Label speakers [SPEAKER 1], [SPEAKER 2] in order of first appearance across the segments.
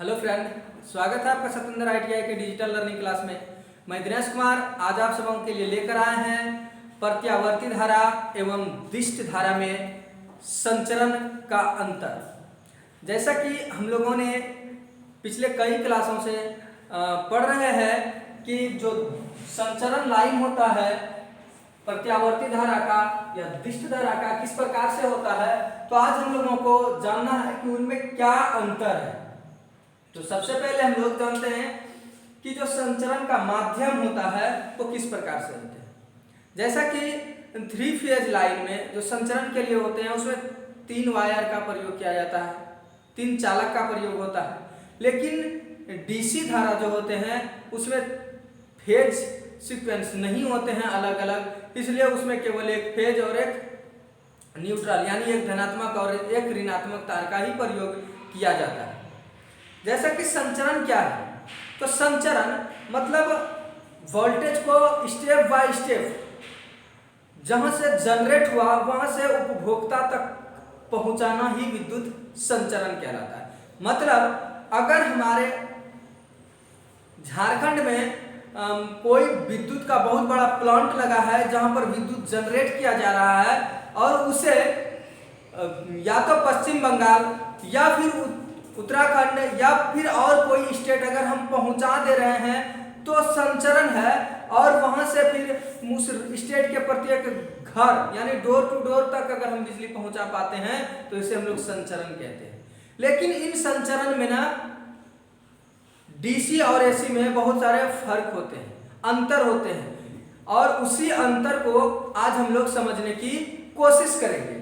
[SPEAKER 1] Hello friend, स्वागत है आपका सत्येंद्र ITI के डिजिटल लर्निंग क्लास में। मैं दिनेश कुमार आज आप सबों के लिए लेकर आए हैं प्रत्यावर्ती धारा एवं दिष्ट धारा में संचरण का अंतर। जैसा कि हम लोगों ने पिछले कई क्लासों से पढ़ रहे हैं कि जो संचरण लाइन होता है प्रत्यावर्ती धारा का या दिष्ट धारा का किस प्रकार से होता है, तो आज हम लोगों को जानना है कि उनमें क्या अंतर है। तो सबसे पहले हम लोग जानते हैं कि जो संचरण का माध्यम होता है वो किस प्रकार से होते हैं। जैसा कि 3 फेज लाइन में जो संचरण के लिए होते हैं उसमें 3 वायर का प्रयोग किया जाता है, 3 चालक का प्रयोग होता है। लेकिन DC धारा जो होते हैं उसमें फेज सीक्वेंस नहीं होते हैं अलग अलग, इसलिए उसमें केवल एक फेज और एक न्यूट्रल यानी एक धनात्मक और एक ऋणात्मक तार का ही प्रयोग किया जाता है। जैसा कि संचरण क्या है, तो संचरण मतलब वोल्टेज को स्टेप बाय स्टेप जहां से जनरेट हुआ वहां से उपभोक्ता तक पहुंचाना ही विद्युत संचरण कहलाता है। मतलब अगर हमारे झारखंड में कोई विद्युत का बहुत बड़ा प्लांट लगा है जहां पर विद्युत जनरेट किया जा रहा है और उसे या तो पश्चिम बंगाल या फिर उत्तराखंड या फिर और कोई स्टेट अगर हम पहुंचा दे रहे हैं तो संचरण है, और वहां से फिर उस स्टेट के प्रत्येक घर यानी डोर टू डोर तक अगर हम बिजली पहुंचा पाते हैं तो इसे हम लोग संचरण कहते हैं। लेकिन इन संचरण में ना DC और AC में बहुत सारे फर्क होते हैं, अंतर होते हैं, और उसी अंतर को आज हम लोग समझने की कोशिश करेंगे।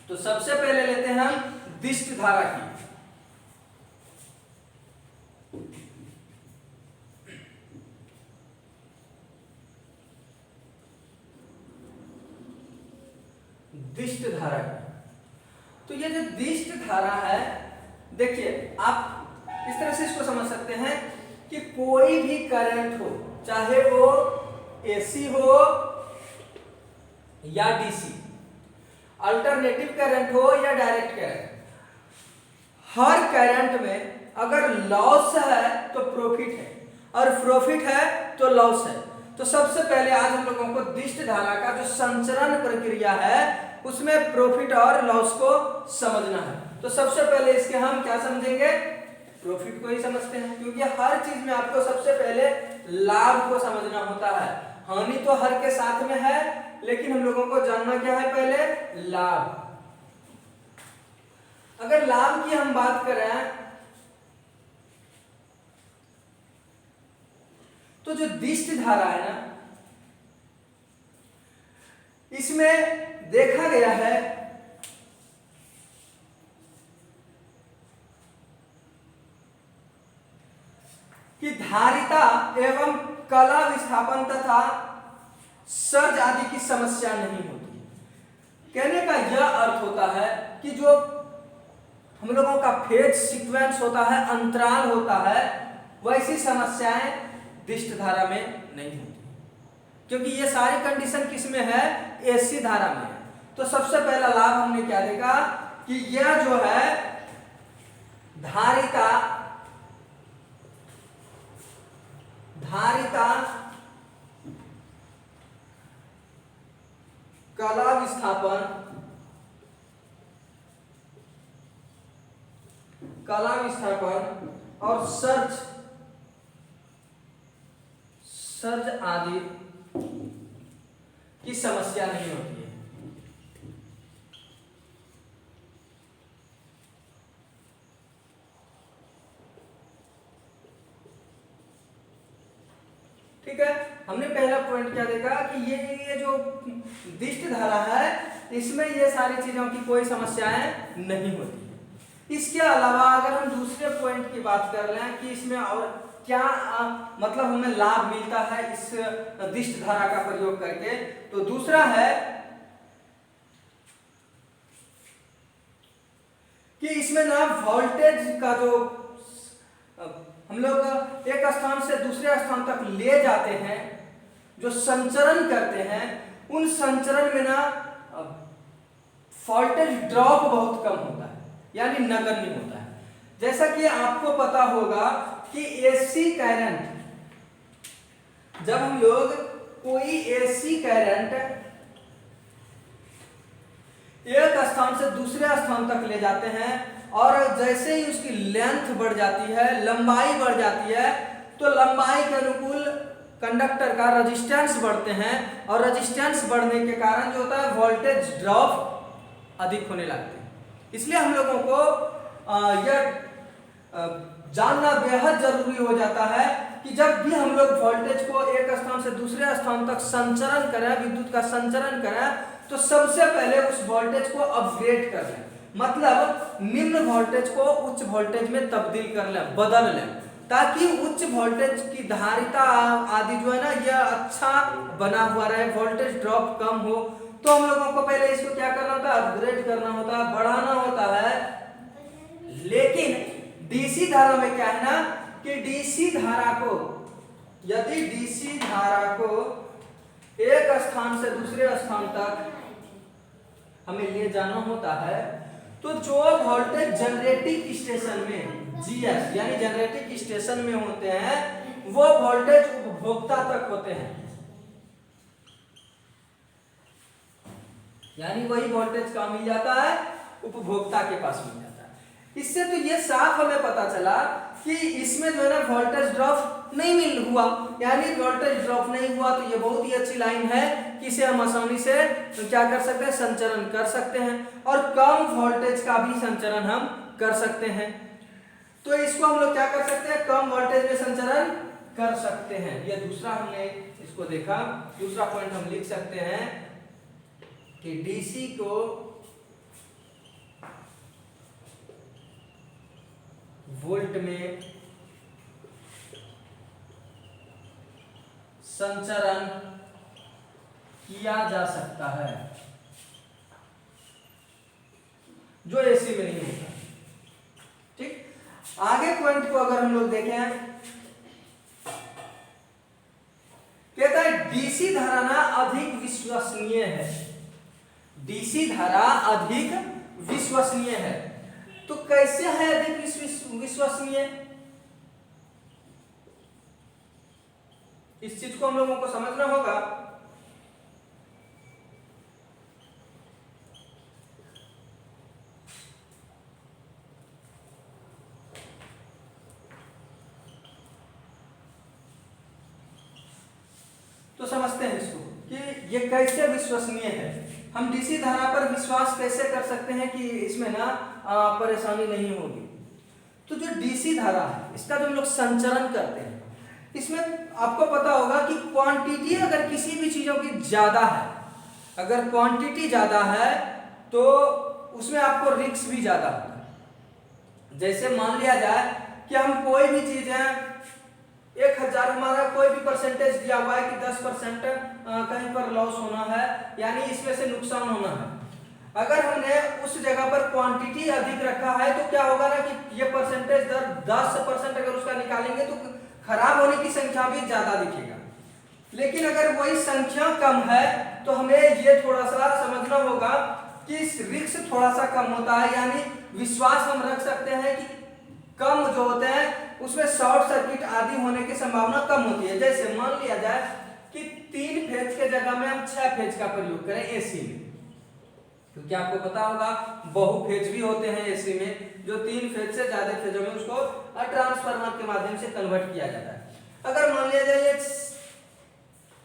[SPEAKER 1] तो सबसे पहले लेते हैं हम दिष्ट धारा की। दिष्ट धारा की तो ये जो दिष्ट धारा है, देखिए आप इस तरह से इसको समझ सकते हैं कि कोई भी करंट हो, चाहे वो AC हो या DC, अल्टरनेटिव करंट हो या डायरेक्ट करंट, हर करंट में अगर लॉस है तो प्रॉफिट है और प्रॉफिट है तो लॉस है। तो सबसे पहले आज हम लोगों को दिष्ट धारा का जो संचरण प्रक्रिया है उसमें प्रॉफिट और लॉस को समझना है। तो सबसे पहले इसके हम क्या समझेंगे, प्रॉफिट को ही समझते हैं, क्योंकि हर चीज में आपको सबसे पहले लाभ को समझना होता है। हानि तो हर के साथ में है, लेकिन हम लोगों को जानना क्या है, पहले लाभ। अगर लाभ की हम बात करें तो जो दिष्ट धारा है ना, इसमें देखा गया है कि धारिता एवं कला विस्थापन तथा सर्ज आदि की समस्या नहीं होती। कहने का यह अर्थ होता है कि जो हम लोगों का फेज सीक्वेंस होता है, अंतराल होता है, वैसी समस्याएं दिष्ट धारा में नहीं होती, क्योंकि ये सारी कंडीशन किस में है, AC धारा में है। तो सबसे पहला लाभ हमने क्या देखा कि यह जो है धारिता कला विस्थापन और सर्ज आदि की समस्या नहीं होती है। ठीक है, हमने पहला पॉइंट क्या देखा कि ये जो दिष्ट धारा है इसमें ये सारी चीजों की कोई समस्याएं नहीं होती। इसके अलावा अगर हम दूसरे पॉइंट की बात कर लें कि इसमें और क्या मतलब हमें लाभ मिलता है इस दिष्ट धारा का प्रयोग करके, तो दूसरा है कि इसमें ना वोल्टेज का जो हम लोग एक स्थान से दूसरे स्थान तक ले जाते हैं, जो संचरण करते हैं, उन संचरण में ना वोल्टेज ड्रॉप बहुत कम होता है, यानी नगण्य होता है। जैसा जैसा कि आपको पता होगा कि एसी करंट, जब हम लोग कोई एसी करंट एक स्थान से दूसरे स्थान तक ले जाते हैं और जैसे ही उसकी लेंथ बढ़ जाती है, लंबाई बढ़ जाती है, तो लंबाई के अनुकूल कंडक्टर का रेजिस्टेंस बढ़ते हैं और रेजिस्टेंस बढ़ने के कारण जो होता है वोल्टेज ड्रॉप अधिक होने लगते हैं। इसलिए हम लोगों को यह जानना बेहद जरूरी हो जाता है कि जब भी हम लोग वोल्टेज को एक स्थान से दूसरे स्थान तक संचरण करें, विद्युत का संचरण करें, तो सबसे पहले उस वोल्टेज को अपग्रेड कर लें, मतलब निम्न वोल्टेज को उच्च वोल्टेज में तब्दील कर लें, बदल लें, ताकि उच्च वोल्टेज की धारिता आदि जो है ना यह अच्छा बना हुआ रहे, वोल्टेज ड्रॉप कम हो। तो हम लोगों को पहले इसको क्या करना होता है, अपग्रेड करना होता है, बढ़ाना होता है। लेकिन डीसी धारा में क्या है ना कि डीसी धारा को, यदि डीसी धारा को एक स्थान से दूसरे स्थान तक हमें ले जाना होता है, तो जो वोल्टेज जनरेटिंग स्टेशन में जीएस यानी जनरेटिंग स्टेशन में होते हैं, वो वोल्टेज उपभोक्ता तक होते हैं, यानी वही वोल्टेज कहाँ मिल जाता है, उपभोक्ता के पास मिल जाता है। इससे तो ये साफ हमें पता चला कि इसमें जो है ना वोल्टेज ड्रॉप नहीं मिल हुआ, यानी वोल्टेज ड्रॉप नहीं हुआ, तो ये बहुत ही अच्छी लाइन है कि इसे हम आसानी से क्या कर सकते हैं, संचरण कर सकते हैं और कम वोल्टेज का भी संचरण हम कर सकते हैं। तो इसको हम लोग क्या कर सकते हैं, कम वोल्टेज में संचरण कर सकते हैं। ये दूसरा हमने इसको देखा। दूसरा पॉइंट हम लिख सकते हैं कि डीसी को वोल्ट में संचरण किया जा सकता है, जो एसी में नहीं होता। ठीक, आगे पॉइंट को अगर हम लोग देखें, कहता है डीसी धारा ना अधिक विश्वसनीय है, डीसी धारा अधिक विश्वसनीय है। तो कैसे है अधिक विश्वसनीय, इस चीज को हम लोगों को समझना होगा। तो समझते हैं इसको कि ये कैसे विश्वसनीय है। हम डीसी धारा पर विश्वास कैसे कर सकते हैं कि इसमें ना परेशानी नहीं होगी। तो जो डीसी धारा है, इसका जो हम लोग संचरण करते हैं, इसमें आपको पता होगा कि क्वांटिटी अगर किसी भी चीजों की ज्यादा है, अगर क्वांटिटी ज्यादा है तो उसमें आपको रिस्क भी ज्यादा होता है। जैसे मान लिया जाए कि हम कोई भी चीज है 1000, हमारा कोई भी परसेंटेज दिया हुआ है कि 10% कहीं पर लॉस होना है, यानी इसमें से नुकसान होना है। अगर हमने उस जगह पर क्वांटिटी अधिक रखा है तो क्या होगा ना कि ये परसेंटेज दर 10% अगर उसका निकालेंगे तो खराब होने की संख्या भी ज्यादा दिखेगा। लेकिन अगर वही संख्या कम है तो हमें ये थोड़ा सा समझना होगा कि रिस्क थोड़ा सा कम होता है, यानी विश्वास हम रख सकते हैं कि कम जो होते हैं उसमें शॉर्ट सर्किट आदि होने की संभावना कम होती है। जैसे मान लिया जाए कि 3 फेज के जगह में हम 6 फेज का प्रयोग करें एसी में, क्योंकि आपको पता होगा बहु फेज भी होते हैं एसी में, जो 3 फेज से ज्यादा फेजों में उसको ट्रांसफार्मर के माध्यम से कन्वर्ट किया जाता है। अगर मान लिया जाए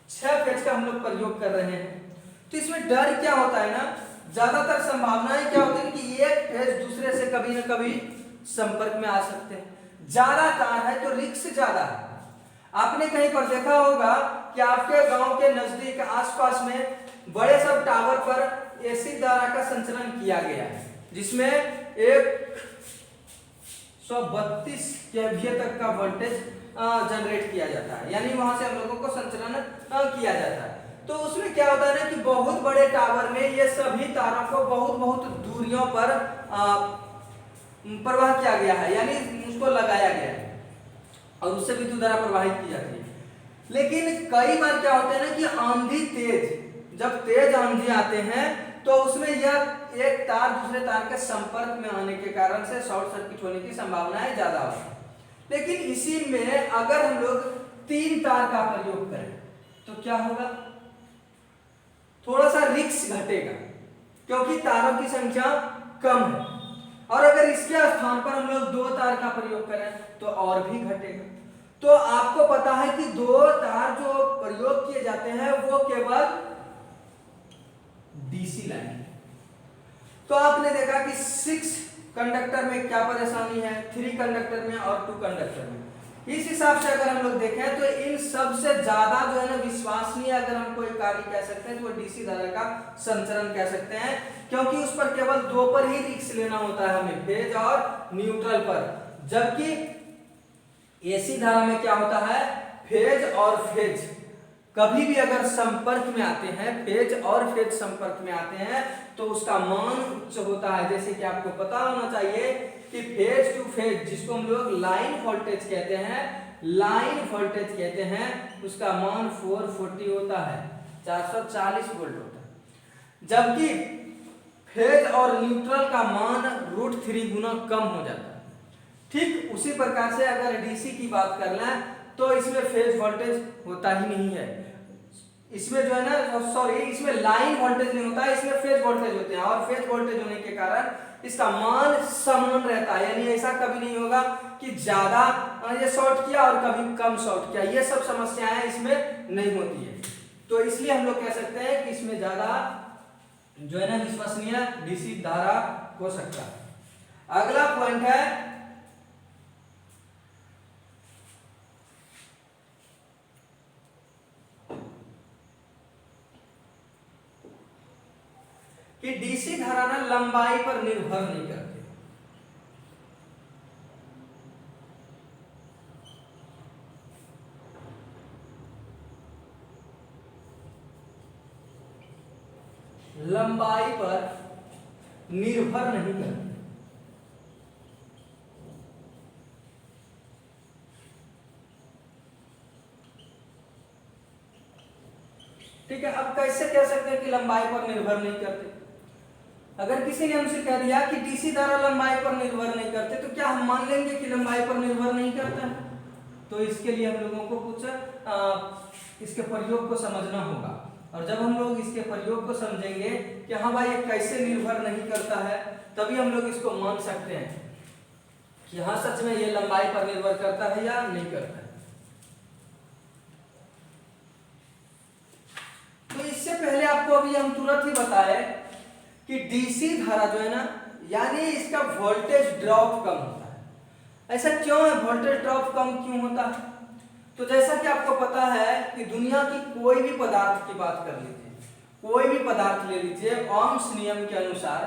[SPEAKER 1] 6 फेज का हम लोग प्रयोग कर रहे हैं, तो इसमें डर क्या होता है ना, ज्यादातर संभावनाएं क्या होती है कि एक फेज दूसरे से कभी न कभी संपर्क में आ सकते हैं। ज्यादा तार है तो रिस्क ज्यादा है। आपने कहीं पर देखा होगा कि आपके गांव के नजदीक आसपास में बड़े सब टावर पर एसी धारा का संचरण किया गया है, जिसमें 132 केवीए तक का वोल्टेज जनरेट किया जाता है, यानी वहां से हम लोगों को संचरण किया जाता है। तो उसमें क्या होता है ना कि बहुत बड़े टावर में ये सभी तारों को बहुत दूरियों पर प्रवाह किया गया है, यानी उसको लगाया गया है और उससे विद्युत धारा प्रवाहित की जाती है। लेकिन कई बार क्या होता है ना कि आंधी तेज, जब तेज आंधी आते हैं तो उसमें यह एक तार दूसरे तार के संपर्क में आने के कारण से शॉर्ट सर्किट होने की संभावनाएं ज्यादा होती है। लेकिन इसी में अगर हम लोग 3 तार का प्रयोग करें तो क्या होगा, थोड़ा सा रिस्क घटेगा क्योंकि तारों की संख्या कम है। और अगर इसके स्थान पर हम लोग 2 तार का प्रयोग करें तो और भी घटेगा। तो आपको पता है कि 2 तार जो प्रयोग किए जाते हैं वो केवल डीसी लाइन। तो आपने देखा कि 6 कंडक्टर में क्या परेशानी है, 3 कंडक्टर में और 2 कंडक्टर में। इस हिसाब से अगर हम लोग देखें तो इन सबसे ज्यादा जो है ना विश्वसनीय अगर हम कोई कार्य कह सकते हैं तो वो डीसी धारा का संचरण कह सकते हैं, क्योंकि उस पर केवल 2 पर ही रिस्क लेना होता है हमें, फेज और न्यूट्रल पर। जबकि एसी धारा में क्या होता है, फेज और फेज कभी भी अगर संपर्क में आते हैं, फेज और फेज संपर्क में आते हैं तो उसका मान उच्च होता है। जैसे कि आपको पता होना चाहिए कि फेज टू फेज जिसको हम लोग लाइन वोल्टेज कहते हैं, लाइन वोल्टेज कहते हैं, उसका मान 440 होता है, 440 वोल्ट होता है। जबकि फेज और न्यूट्रल का मान √3 गुना कम हो जाता है। ठीक उसी प्रकार से अगर डीसी की बात कर लें तो इसमें फेज वोल्टेज होता ही नहीं है, इसमें जो है ना सॉरी इसमें लाइन वोल्टेज नहीं होता है, इसमें फेज वोल्टेज होते हैं। और फेज वोल्टेज होने के कारण इसका मान समान रहता है, यानी ऐसा कभी नहीं होगा कि ज्यादा ये शॉर्ट किया और कभी कम शॉर्ट किया, ये सब समस्याएं इसमें नहीं होती है। तो इसलिए हम लोग कह सकते हैं कि इसमें ज्यादा जो है ना विश्वसनीय डीसी धारा हो सकता है। अगला पॉइंट है कि डीसी धारा ना लंबाई पर निर्भर नहीं करती। लंबाई पर निर्भर नहीं करती। ठीक है, अब कैसे कह सकते हैं कि लंबाई पर निर्भर नहीं करते? अगर किसी ने हमसे कह दिया कि डीसी धारा लंबाई पर निर्भर नहीं करते तो क्या हम मान लेंगे कि लंबाई पर निर्भर नहीं करता है? तो इसके लिए हम लोगों को कुछ इसके प्रयोग को समझना होगा। और जब हम लोग इसके प्रयोग को समझेंगे कि हाँ भाई ये कैसे निर्भर नहीं करता है, तभी हम लोग इसको मान सकते हैं कि हाँ सच में ये लंबाई पर निर्भर करता है या नहीं करता है। तो इससे पहले आपको अभी हम तुरंत ही बताए कि डीसी धारा जो है ना, यानी इसका वोल्टेज ड्रॉप कम होता है। ऐसा क्यों है, वोल्टेज ड्रॉप कम क्यों होता है? तो जैसा कि आपको पता है कि दुनिया की कोई भी पदार्थ की बात कर लीजिए, कोई भी पदार्थ ले लीजिए, ओम्स नियम के अनुसार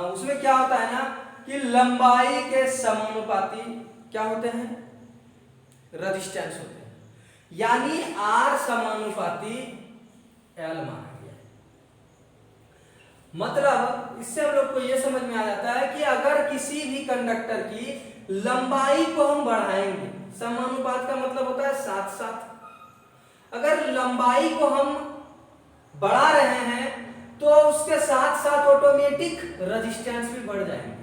[SPEAKER 1] उसमें क्या होता है ना कि लंबाई के समानुपाती क्या होते हैं, रेजिस्टेंस होते हैं, यानी R समानुपाती L माना गया। मतलब इससे हम लोग को यह समझ में आ जाता है कि अगर किसी भी कंडक्टर की लंबाई को हम बढ़ाएंगे, समानुपात का मतलब होता है साथ साथ, अगर लंबाई को हम बढ़ा रहे हैं तो उसके साथ साथ ऑटोमेटिक रेजिस्टेंस भी बढ़ जाएंगे।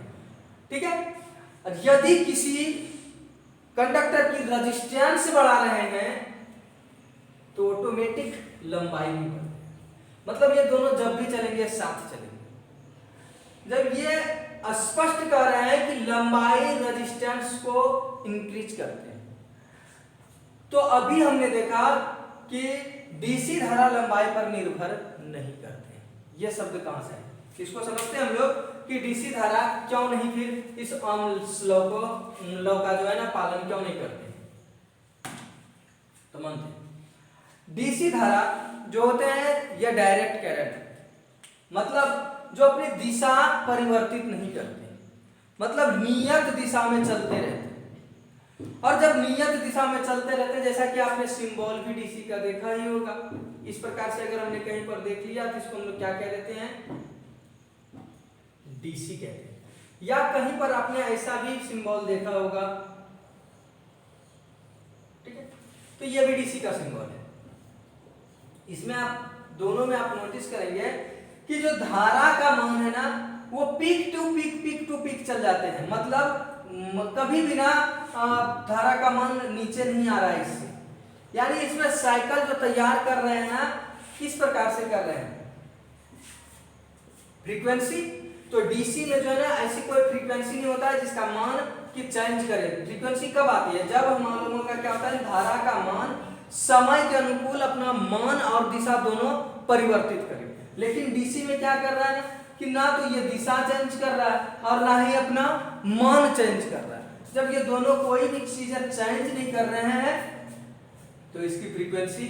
[SPEAKER 1] ठीक है, यदि किसी कंडक्टर की रेजिस्टेंस बढ़ा रहे हैं तो ऑटोमेटिक लंबाई भी बढ़, मतलब ये दोनों जब भी चलेंगे साथ चलेंगे। जब ये स्पष्ट कर रहे हैं कि लंबाई रेजिस्टेंस को इंक्रीज करते हैं, तो अभी हमने देखा कि डीसी धारा लंबाई पर निर्भर नहीं करते। ये शब्द कहां से है, इसको समझते हैं हम लोग कि डीसी धारा क्यों नहीं फिर इस ओम्स लॉ का जो है ना पालन क्यों नहीं करते। तो मानते डीसी धारा जो होते हैं ये डायरेक्ट करंट, मतलब जो अपनी दिशा परिवर्तित नहीं करते, मतलब नियत दिशा में चलते रहते हैं। और जब नियत दिशा में चलते रहते हैं, जैसा कि आपने सिंबल भी डीसी का देखा ही होगा, इस प्रकार से अगर हमने कहीं पर देख लिया तो इसको हम लोग क्या कह देते हैं, डीसी कहते हैं। या कहीं पर आपने ऐसा भी सिंबल देखा होगा, ठीक है, तो ये भी डीसी का सिंबल है। इसमें आप दोनों में आप नोटिस करेंगे कि जो धारा का मान है ना वो पीक टू पीक चल जाते हैं, मतलब कभी भी ना धारा का मान नीचे नहीं आ रहा है इससे। यानी इसमें साइकिल जो तैयार कर रहे हैं ना किस प्रकार से कर रहे हैं, फ्रीक्वेंसी। तो डीसी में जो है ना ऐसी कोई फ्रीक्वेंसी नहीं होता है जिसका मान कि चेंज करे। फ्रीक्वेंसी कब आती है, जब हम मालूम होगा क्या होता है, धारा का मान समय के अनुकूल अपना मान और दिशा दोनों परिवर्तित करे। लेकिन डीसी में क्या कर रहा है कि ना तो ये दिशा चेंज कर रहा है और ना ही अपना मान चेंज कर रहा है। जब ये दोनों कोई भी चीजें चेंज नहीं कर रहे हैं तो इसकी फ्रीक्वेंसी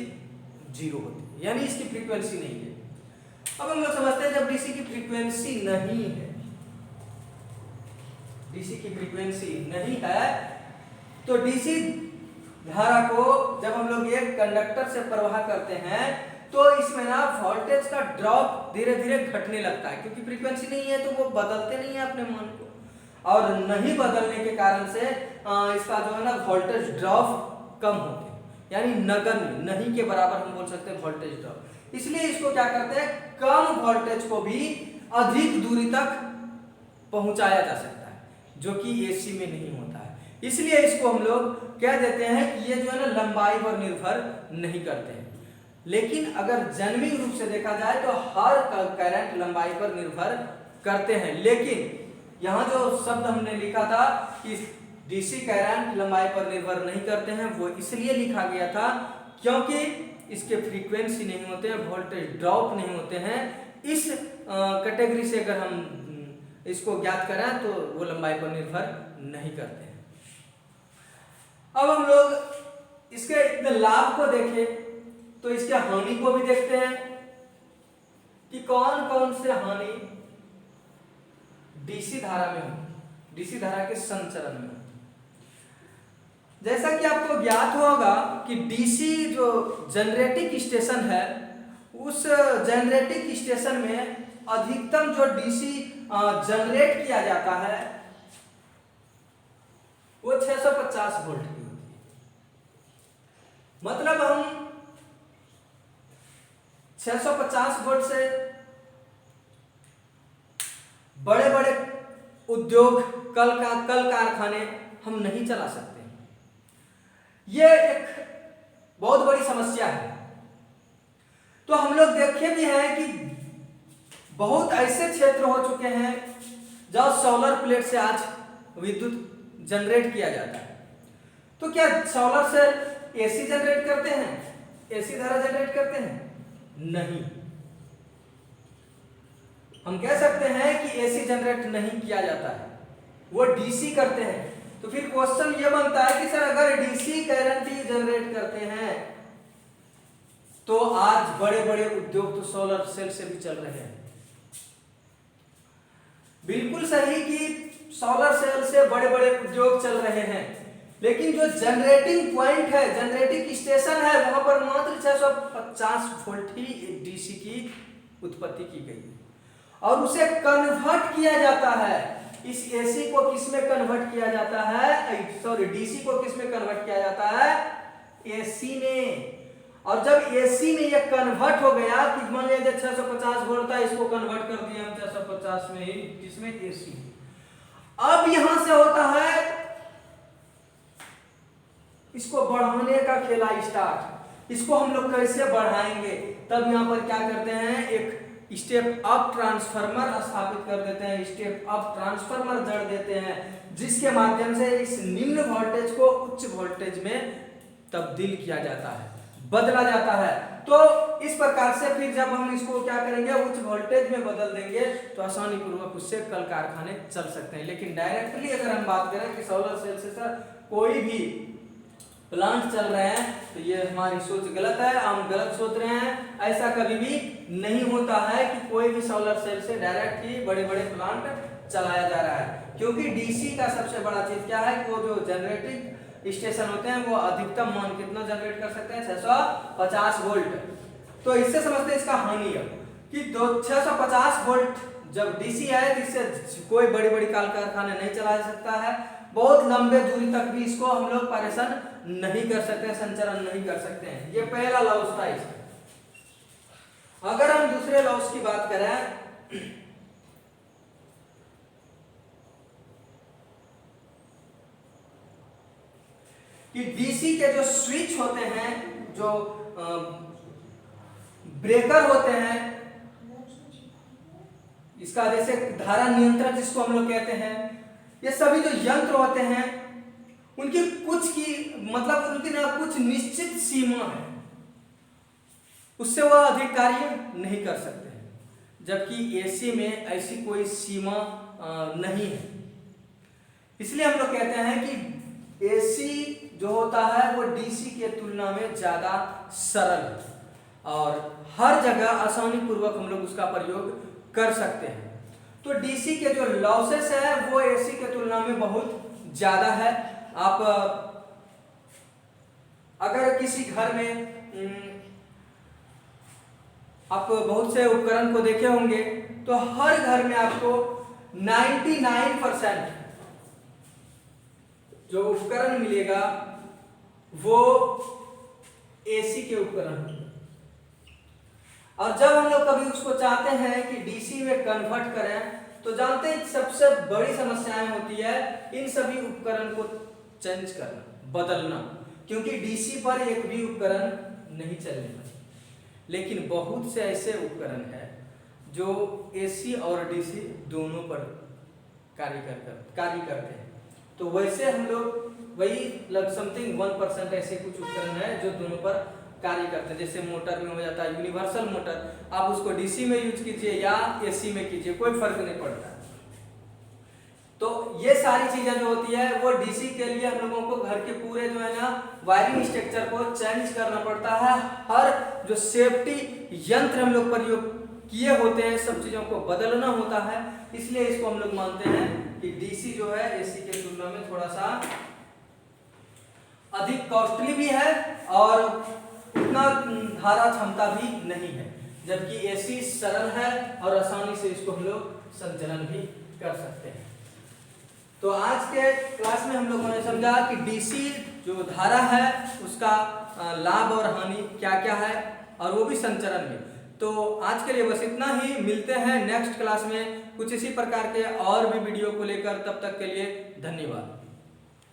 [SPEAKER 1] जीरो होती है, यानी इसकी फ्रीक्वेंसी नहीं है। अब हम लोग समझते हैं जब डीसी की फ्रीक्वेंसी नहीं है, डीसी की फ्रीक्वेंसी नहीं है तो डीसी धारा को जब हम लोग एक कंडक्टर से प्रवाह करते हैं तो इसमें ना वोल्टेज का ड्रॉप धीरे धीरे घटने लगता है, क्योंकि फ्रीक्वेंसी नहीं है तो वो बदलते नहीं है अपने मान को, और नहीं बदलने के कारण से इसका जो है ना वोल्टेज ड्रॉप कम होते हैं, यानी नगण्य, नहीं के बराबर हम बोल सकते हैं वोल्टेज ड्रॉप। इसलिए इसको क्या करते हैं, कम वोल्टेज को भी अधिक दूरी तक पहुंचाया जा सकता है, जो कि एसी में नहीं होता है। इसलिए इसको हम लोग कह देते हैं कि ये जो है ना लंबाई पर निर्भर नहीं करते हैं। लेकिन अगर जन्मिंग रूप से देखा जाए तो हर करंट लंबाई पर निर्भर करते हैं। लेकिन यहाँ जो शब्द हमने लिखा था कि डीसी करंट लंबाई पर निर्भर नहीं करते हैं, वो इसलिए लिखा गया था क्योंकि इसके फ्रीक्वेंसी नहीं होते हैं, वोल्टेज ड्रॉप नहीं होते हैं। इस कैटेगरी से अगर हम इसको ज्ञात करें तो वो लंबाई पर निर्भर नहीं करते हैं। अब हम लोग इसके लाभ को देखें तो इसके हानि को भी देखते हैं कि कौन कौन से हानि डीसी धारा में होती, डीसी धारा के संचरण में। जैसा कि आपको ज्ञात होगा कि डीसी जो जनरेटिंग स्टेशन है, उस जनरेटिंग स्टेशन में अधिकतम जो डीसी जनरेट किया जाता है वो 650 वोल्ट की होती है। मतलब हम 650 वोल्ट से बड़े बड़े उद्योग, कल कारखाने हम नहीं चला सकते। ये एक बहुत बड़ी समस्या है। तो हम लोग देखे भी हैं कि बहुत ऐसे क्षेत्र हो चुके हैं जहां सोलर प्लेट से आज विद्युत जनरेट किया जाता है। तो क्या सोलर सेल एसी जनरेट करते हैं, एसी धारा जनरेट करते हैं? नहीं। हम कह सकते हैं कि एसी जनरेट नहीं किया जाता है, वो डीसी करते हैं। तो फिर क्वेश्चन ये बनता है कि सर अगर डीसी करंट ही जनरेट करते हैं तो आज बड़े बड़े उद्योग तो सोलर सेल से भी चल रहे हैं। बिल्कुल सही कि सोलर सेल से बड़े बड़े उद्योग चल रहे हैं, लेकिन जो जनरेटिंग पॉइंट है, जनरेटिंग स्टेशन है, वहां पर मात्र 650 वोल्ट ही डीसी की उत्पत्ति की गई और उसे कन्वर्ट किया जाता है। इस एसी को किस में कन्वर्ट किया जाता है, सॉरी डीसी को किस में कन्वर्ट किया जाता है, एसी में। और जब एसी में ये कन्वर्ट हो गया कि मान लीजिए 650 वोल्ट था, इसको कन्वर्ट कर दिया हम 650 में ही, किसमें, एसी। अब यहां से होता है इसको बढ़ाने का खेला स्टार्ट। इसको हम लोग कैसे बढ़ाएंगे, तब यहां पर क्या करते हैं, एक स्टेप अप ट्रांसफार्मर स्थापित कर देते हैं, स्टेप अप ट्रांसफार्मर जड़ देते हैं, जिसके माध्यम से इस निम्न वोल्टेज को उच्च वोल्टेज में तब्दील किया जाता है, बदला जाता है। तो इस प्रकार से फिर जब हम इसको क्या करेंगे, उच्च वोल्टेज में बदल देंगे तो आसानी पूर्वक उससे कल कारखाने चल सकते हैं। लेकिन डायरेक्टली अगर हम बात करें कि सोलर सेल से सर कोई भी प्लांट चल रहे हैं, तो ये हमारी सोच गलत है, हम गलत सोच रहे हैं। ऐसा कभी भी नहीं होता है कि कोई भी सोलर सेल से डायरेक्ट ही बड़े बड़े प्लांट चलाया जा रहा है, क्योंकि डीसी का सबसे बड़ा चीज क्या है कि वो जो जनरेटिंग स्टेशन होते हैं वो अधिकतम मान कितना जनरेट कर सकते हैं, 650 वोल्ट। तो इससे समझते हैं इसका हानि है कि 650 वोल्ट जब डीसी है तो इससे कोई बड़ी बड़ी कल कारखाने नहीं चला सकता है, बहुत लंबे दूरी तक भी इसको हम लोग परेशान नहीं कर सकते, संचरण नहीं कर सकते हैं। ये पहला लॉस था इसका। अगर हम दूसरे लॉस की बात करें कि डीसी के जो स्विच होते हैं, जो ब्रेकर होते हैं, इसका जैसे धारा नियंत्रक जिसको हम लोग कहते हैं, ये सभी जो यंत्र होते हैं उनकी मतलब उनकी ना कुछ निश्चित सीमा है, उससे वह अधिक कार्य नहीं कर सकते हैं, जबकि एसी में ऐसी कोई सीमा नहीं है। इसलिए हम लोग कहते हैं कि एसी जो होता है वो डीसी के तुलना में ज्यादा सरल है और हर जगह आसानी पूर्वक हम लोग उसका प्रयोग कर सकते हैं। तो डीसी के जो लॉसेस है वो एसी के तुलना में बहुत ज्यादा है। आप अगर किसी घर में आप बहुत से उपकरण को देखे होंगे तो हर घर में आपको 99% जो उपकरण मिलेगा वो एसी के उपकरण। और जब हम लोग कभी उसको चाहते हैं कि डीसी में कन्वर्ट करें तो जानते हैं सबसे बड़ी समस्याएं होती है इन सभी उपकरण को चेंज करना, बदलना, क्योंकि डीसी पर एक भी उपकरण नहीं चलने वाला। लेकिन बहुत से ऐसे उपकरण हैं जो एसी और डीसी दोनों पर कार्य करते हैं। तो वैसे हम लोग वही समथिंग 1% ऐसे कुछ उपकरण है जो दोनों पर कार्य करते हैं। जैसे मोटर में हो जाता है यूनिवर्सल मोटर, आप उसको डीसी में यूज कीजिए या एसी में कीजिए, कोई फर्क नहीं पड़ता। तो ये सारी चीजें जो होती है वो डीसी के लिए हम लोगों को घर के पूरे जो है ना वायरिंग स्ट्रक्चर को चेंज करना पड़ता है। हर जो सेफ्टी यंत्र हम लोग प्रयोग किए होते हैं सब चीजों को बदलना होता है। इसलिए इसको हम लोग मानते हैं कि डीसी जो है एसी के तुलना में थोड़ा सा अधिक कॉस्टली भी है और उतना धारा क्षमता भी नहीं है, जबकि एसी सरल है और आसानी से इसको हम लोग संचालन भी कर सकते हैं। तो आज के क्लास में हम लोगों ने समझा कि डीसी जो धारा है उसका लाभ और हानि क्या क्या है और वो भी संचरण में। तो आज के लिए बस इतना ही, मिलते हैं नेक्स्ट क्लास में कुछ इसी प्रकार के और भी वीडियो को लेकर। तब तक के लिए धन्यवाद।